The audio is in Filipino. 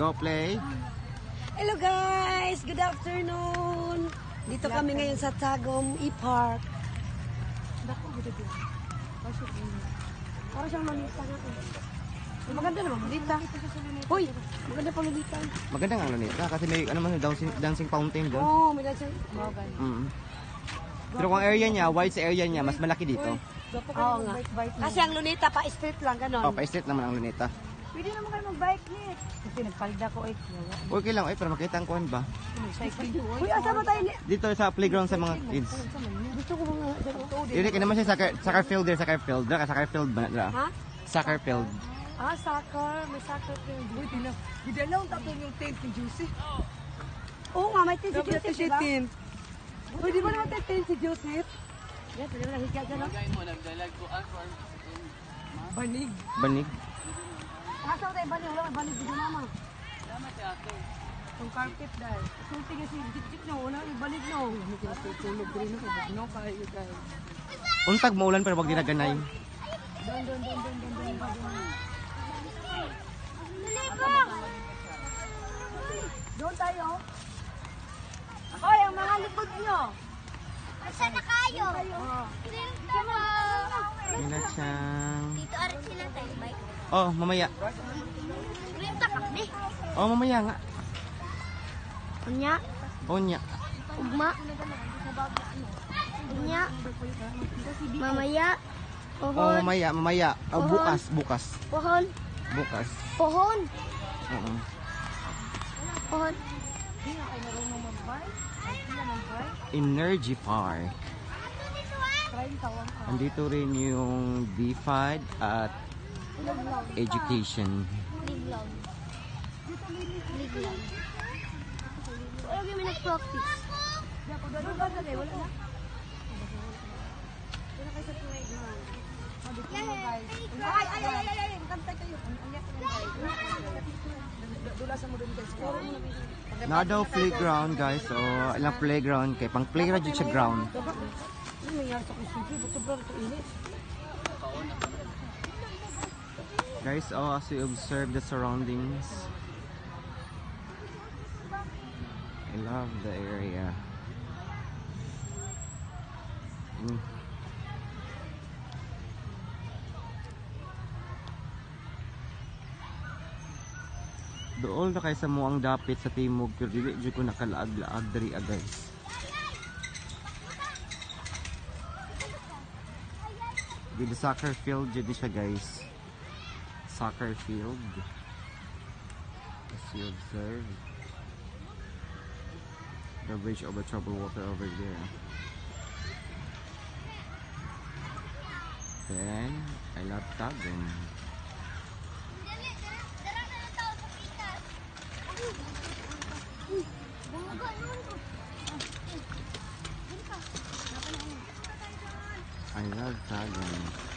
Go play. Hello guys! Good afternoon! Dito kami ngayon sa Tagum E-Park. Para siyang Lunita nga eh. Maganda naman, Lunita. Uy! Maganda pa Lunita. Maganda nga Lunita kasi may ano man dancing fountain doon. Oo, may dancing. Pero kung area niya, wide sa area niya, mas malaki dito. Oo nga. Kasi ang Lunita pa street lang, ganon. Oh, pa-street naman ang Lunita. Pwede naman kayo mag-bike ni. Kasi nagpalda ko eh. Okay lang, para makita ang kuhan ba? Uy, asa ba tayo ni? Dito sa playground sa mga kids. Gusto ko mga... Dili ka naman siya soccer field there, soccer field. Dra ka soccer field ba na? Ha? Soccer field. Ah, soccer. May soccer field. Uy, dinalaw tapos yung tent ni Juicy. Oo nga, may tent si Joseph, diba? Uy, di ba naman tent si Joseph? Yes, pwede mo lang higa dyan, no? Banig. Banig. Asa ko tayo banig? Wala may banig dito, mama. Yung carpet dahil. Sulti kasi jik-jik na, wala may banig na. Hindi ko tulog rin ako. No, kayo guys. Untag maulan pero wag dinaganay. Don. Doon tayo. Hoy, ang mga likod nyo. Asa na kayo? Minachang. Dito arin sila tayo, bike. Oh, mamaya. Green takap di. Oh, mamaya nga. Unya, Onya. ugma. Unya. Mamaya. Oh, Pohon. mamaya. Oh, bukas. Pohon. Bukas. Pohon. Oo. Pohon. Energy Park. Andito rin yung DFAD at Education. Liglaw. Liglaw. Wala kami nag-practice. Na daw playground guys. So, ilang playground kay pang playground yung sa ground. Guys, as we observe the surroundings, I love the area. Dool na kay sa mo ang dapit sa timog pero dili jud ko nakalaag-laag diri guys. Di soccer field jud siya guys. Soccer field. As you observe the bridge over troubled water over there. Then I love Tagum. I love Tagum.